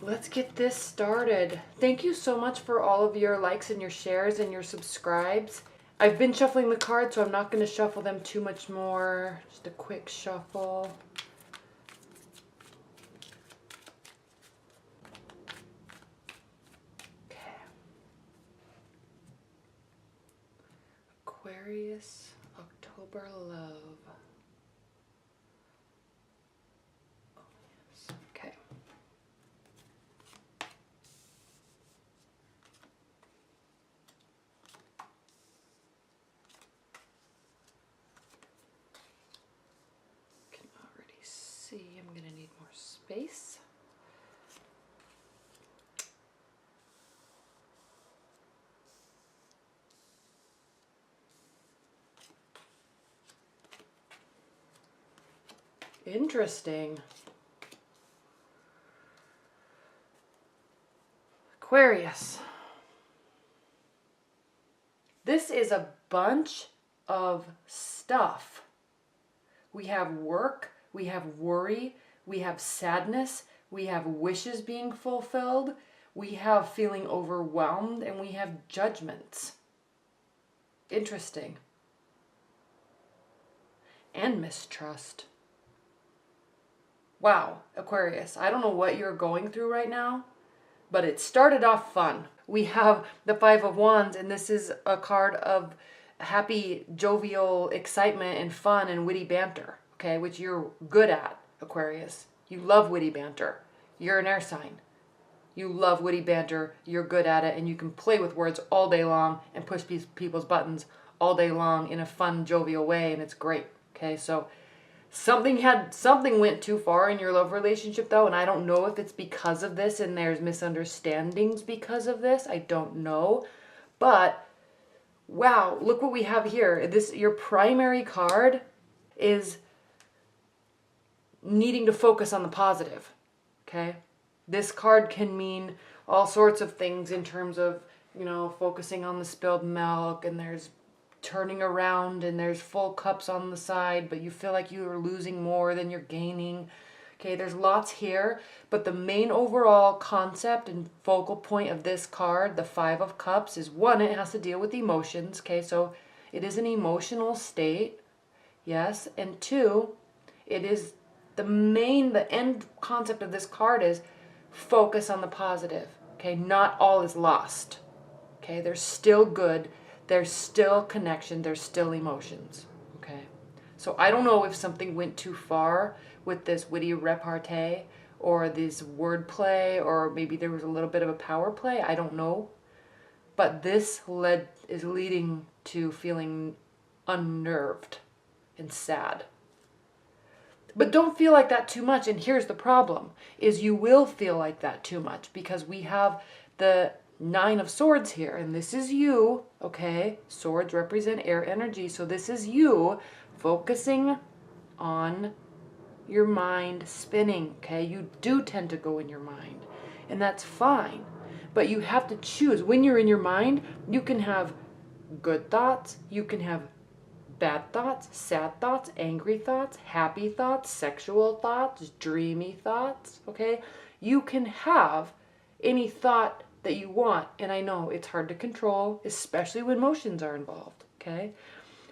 Let's get this started. Thank you so much for all of your likes and your shares and your subscribes. I've been shuffling the cards, so I'm not going to shuffle them too much more. Just a quick shuffle. Okay. Aquarius, October love. Oh, yes. Okay. Can already see I'm going to need more space. Interesting. Aquarius. This is a bunch of stuff. We have work, we have worry, we have sadness, we have wishes being fulfilled, we have feeling overwhelmed, and we have judgments. Interesting. And mistrust. Wow, Aquarius, I don't know what you're going through right now, but it started off fun. We have the Five of Wands, and this is a card of happy, jovial excitement and fun and witty banter, okay, which you're good at, Aquarius. You love witty banter. You're an air sign. You love witty banter, you're good at it, and you can play with words all day long and push people's buttons all day long in a fun, jovial way, and it's great, okay? So something went too far in your love relationship, though, and I don't know if it's because of this and there's misunderstandings because of this. I don't know. But wow, look what we have here. Your primary card is needing to focus on the positive. Okay? This card can mean all sorts of things in terms of, you know, focusing on the spilled milk, and there's turning around and there's full cups on the side, but you feel like you are losing more than you're gaining. Okay, there's lots here, but the main overall concept and focal point of this card, the Five of Cups, is one, it has to deal with emotions. Okay, so it is an emotional state, yes, and two, it is the end concept of this card is focus on the positive. Okay, not all is lost. Okay, there's still good. There's still connection, there's still emotions, okay? So I don't know if something went too far with this witty repartee or this wordplay, or maybe there was a little bit of a power play, I don't know. But this is leading to feeling unnerved and sad. But don't feel like that too much, and here's the problem, is you will feel like that too much because we have the Nine of Swords here, and this is you, okay? Swords represent air energy, so this is you focusing on your mind spinning, okay? You do tend to go in your mind, and that's fine, but you have to choose. When you're in your mind, you can have good thoughts, you can have bad thoughts, sad thoughts, angry thoughts, happy thoughts, sexual thoughts, dreamy thoughts, okay? You can have any thought that you want, and I know it's hard to control, especially when emotions are involved, okay?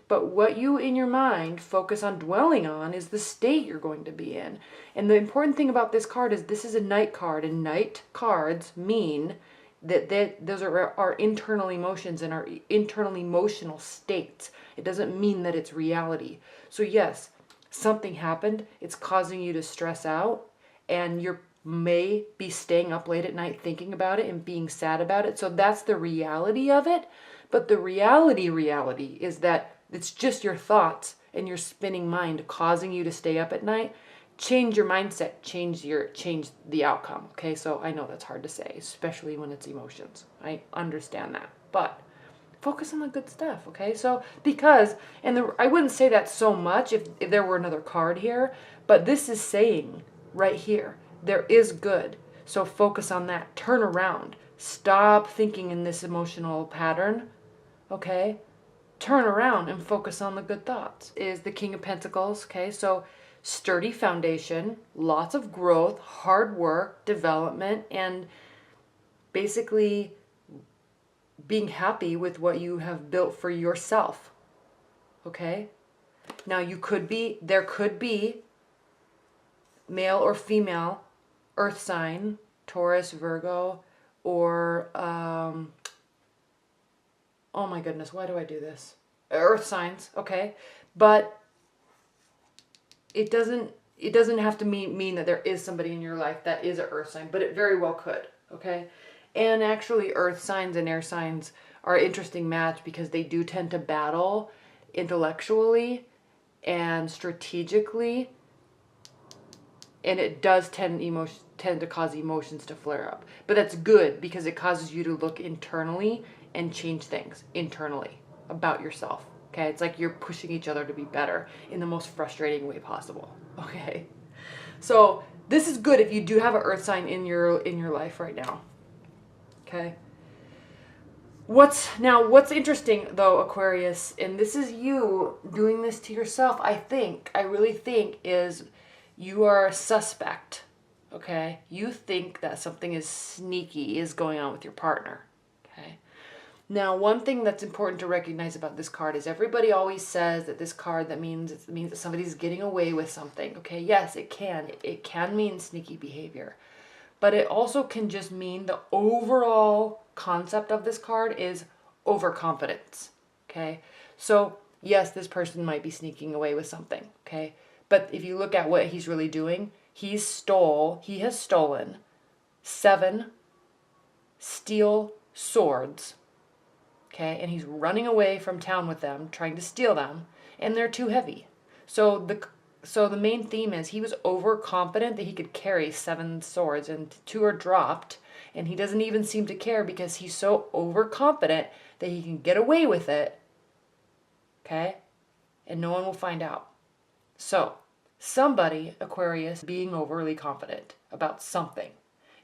But what you in your mind focus on dwelling on is the state you're going to be in. And the important thing about this card is this is a night card, and night cards mean that those are our internal emotions and our internal emotional states. It doesn't mean that it's reality. So yes, something happened, it's causing you to stress out, and you're may be staying up late at night thinking about it and being sad about it. So that's the reality of it. But the reality is that it's just your thoughts and your spinning mind causing you to stay up at night. Change your mindset, change the outcome. Okay, so I know that's hard to say, especially when it's emotions. I understand that. But focus on the good stuff, okay? So I wouldn't say that so much if there were another card here, but this is saying right here, there is good. So focus on that. Turn around. Stop thinking in this emotional pattern. Okay? Turn around and focus on the good thoughts. Is the King of Pentacles. Okay? So sturdy foundation, lots of growth, hard work, development, and basically being happy with what you have built for yourself. Okay? Now there could be male or female earth sign, Taurus, Virgo, or, oh my goodness, why do I do this? Earth signs, okay? But it doesn't have to mean that there is somebody in your life that is an earth sign, but it very well could, okay? And actually earth signs and air signs are an interesting match because they do tend to battle intellectually and strategically, and it does tend to cause emotions to flare up. But that's good because it causes you to look internally and change things internally about yourself. Okay, it's like you're pushing each other to be better in the most frustrating way possible. Okay, so this is good if you do have an earth sign in your life right now. Okay. What's interesting though, Aquarius, and this is you doing this to yourself, I really think, is you are a suspect. Okay, you think that something is sneaky is going on with your partner. Okay. Now, one thing that's important to recognize about this card is everybody always says that this card that means that somebody's getting away with something. Okay, yes, it can. It can mean sneaky behavior. But it also can just mean the overall concept of this card is overconfidence. Okay? So, yes, this person might be sneaking away with something, okay? But if you look at what he's really doing, he has stolen 7 steel swords. Okay, and he's running away from town with them, trying to steal them, and they're too heavy. So the main theme is he was overconfident that he could carry 7 swords, and 2 are dropped, and he doesn't even seem to care because he's so overconfident that he can get away with it. Okay, and no one will find out. So somebody, Aquarius, being overly confident about something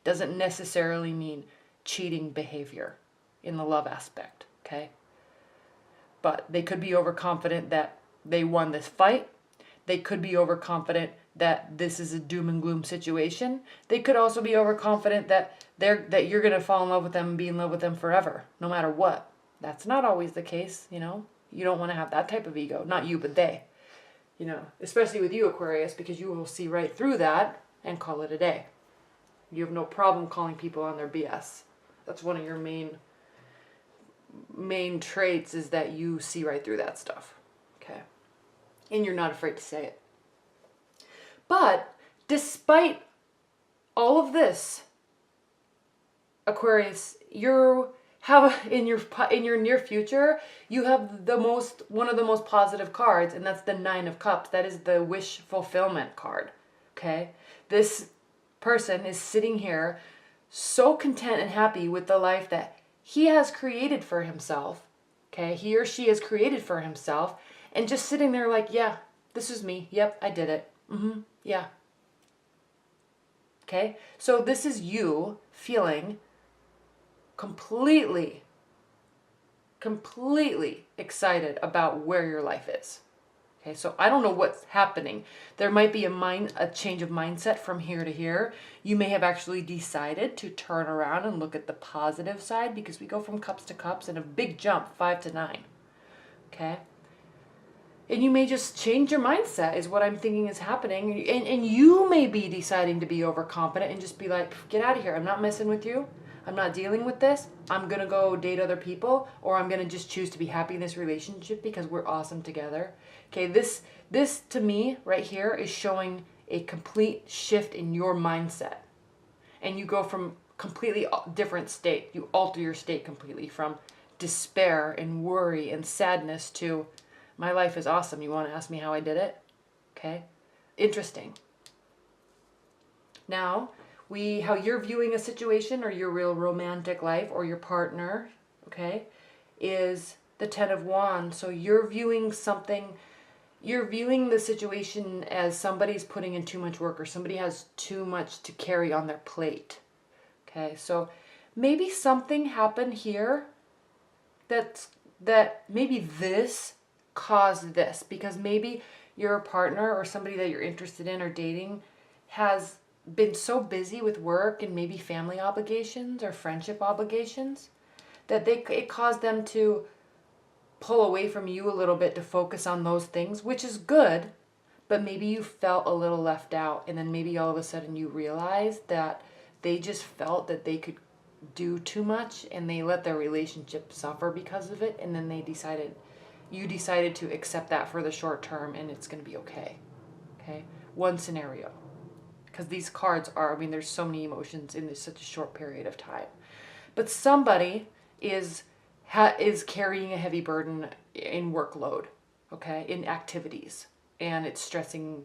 doesn't necessarily mean cheating behavior in the love aspect. Okay, but they could be overconfident that they won this fight. They could be overconfident that this is a doom and gloom situation. They could also be overconfident that you're gonna fall in love with them and be in love with them forever, no matter what. That's not always the case, you know. You don't want to have that type of ego. Not you, but they. You know, especially with you, Aquarius, because you will see right through that and call it a day. You have no problem calling people on their BS. That's one of your main traits, is that you see right through that stuff. Okay, and you're not afraid to say it. But despite all of this, Aquarius, you have in your near future, you have one of the most positive cards, and that's the 9 of Cups. That is the wish fulfillment card. Okay, this person is sitting here so content and happy with the life that he has created for himself. Okay, he or she has created for himself, and just sitting there like, yeah, this is me. Yep, I did it. Yeah. Okay, so this is you feeling completely excited about where your life is. Okay, so I don't know what's happening. There might be a change of mindset from here to here. You may have actually decided to turn around and look at the positive side, because we go from cups to cups in a big jump, 5 to 9. Okay? And you may just change your mindset, is what I'm thinking is happening. And you may be deciding to be overconfident and just be like, get out of here. I'm not messing with you. I'm not dealing with this. I'm going to go date other people, or I'm going to just choose to be happy in this relationship because we're awesome together. Okay, this to me right here is showing a complete shift in your mindset. And you go from completely different state. You alter your state completely from despair and worry and sadness to, my life is awesome. You want to ask me how I did it? Okay, interesting. Now, how you're viewing a situation, or your real romantic life, or your partner, okay, is the 10 of Wands. So you're viewing the situation as somebody's putting in too much work, or somebody has too much to carry on their plate. Okay, so maybe something happened here that maybe this caused this, because maybe your partner or somebody that you're interested in or dating has been so busy with work and maybe family obligations or friendship obligations that it caused them to pull away from you a little bit to focus on those things, which is good, but maybe you felt a little left out, and then maybe all of a sudden you realized that they just felt that they could do too much and they let their relationship suffer because of it, and then you decided to accept that for the short term and it's going to be okay. Okay? One scenario. Because these cards are, I mean, there's so many emotions in such a short period of time. But somebody is carrying a heavy burden in workload, okay, in activities, and it's stressing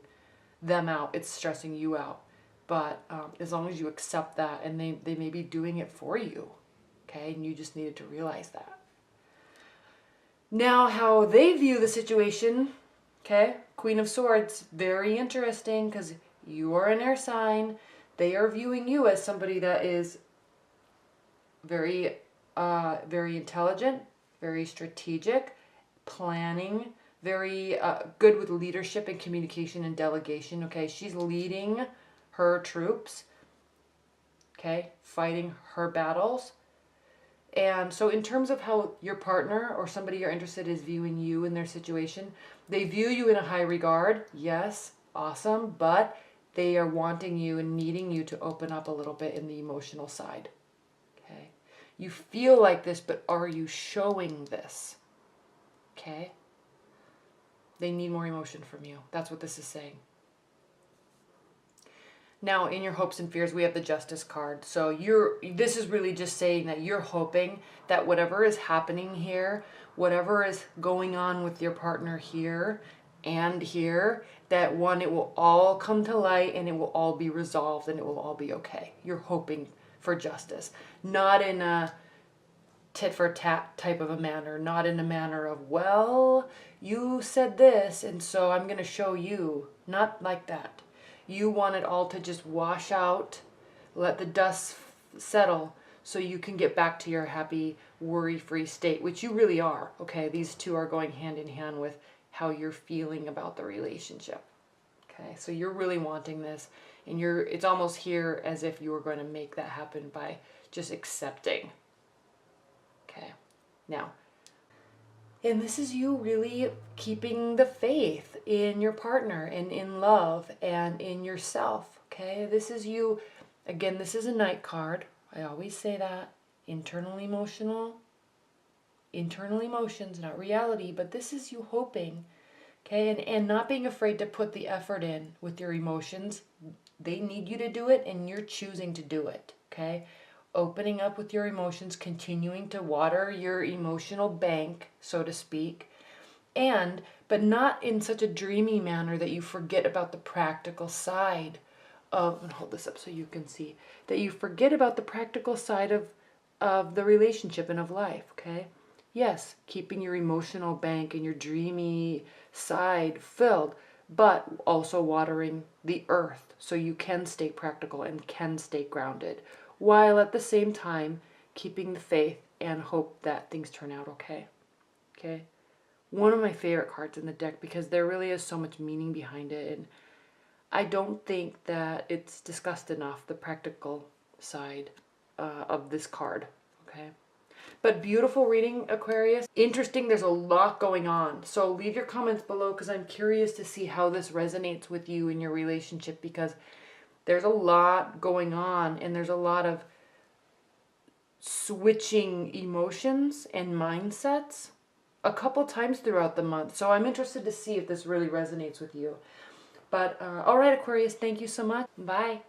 them out, it's stressing you out. But as long as you accept that, and they may be doing it for you, okay, and you just needed to realize that. Now, how they view the situation, okay, Queen of Swords, very interesting, because you are an air sign. They are viewing you as somebody that is very intelligent, very strategic, planning, very good with leadership and communication and delegation. Okay, she's leading her troops, okay, fighting her battles. And so in terms of how your partner or somebody you're interested in is viewing you in their situation, they view you in a high regard. Yes, awesome, but they are wanting you and needing you to open up a little bit in the emotional side. Okay? You feel like this, but are you showing this? Okay? They need more emotion from you. That's what this is saying. Now, in your hopes and fears, we have the Justice card. So this is really just saying that you're hoping that whatever is happening here, whatever is going on with your partner here and here, that one, it will all come to light and it will all be resolved and it will all be okay. You're hoping for justice. Not in a tit for tat type of a manner. Not in a manner of, well, you said this and so I'm going to show you. Not like that. You want it all to just wash out, let the dust settle, so you can get back to your happy, worry-free state, which you really are, okay? These two are going hand in hand with how you're feeling about the relationship, okay? So you're really wanting this, and it's almost here as if you were going to make that happen by just accepting, okay? Now, and this is you really keeping the faith in your partner and in love and in yourself, okay? This is you, again, this is a Knight card. I always say that. Internal emotions, not reality, but this is you hoping, okay? And not being afraid to put the effort in with your emotions. They need you to do it and you're choosing to do it, okay? Opening up with your emotions, continuing to water your emotional bank, so to speak, but not in such a dreamy manner that you forget about the practical side of, and hold this up so you can see, that you forget about the practical side of the relationship and of life, okay? Yes, keeping your emotional bank and your dreamy side filled, but also watering the earth so you can stay practical and can stay grounded, while at the same time keeping the faith and hope that things turn out okay. Okay? One of my favorite cards in the deck because there really is so much meaning behind it, and I don't think that it's discussed enough, the practical side of this card. Okay? But beautiful reading, Aquarius. Interesting, there's a lot going on. So leave your comments below because I'm curious to see how this resonates with you in your relationship, because there's a lot going on and there's a lot of switching emotions and mindsets a couple times throughout the month. So I'm interested to see if this really resonates with you. But all right, Aquarius, thank you so much. Bye.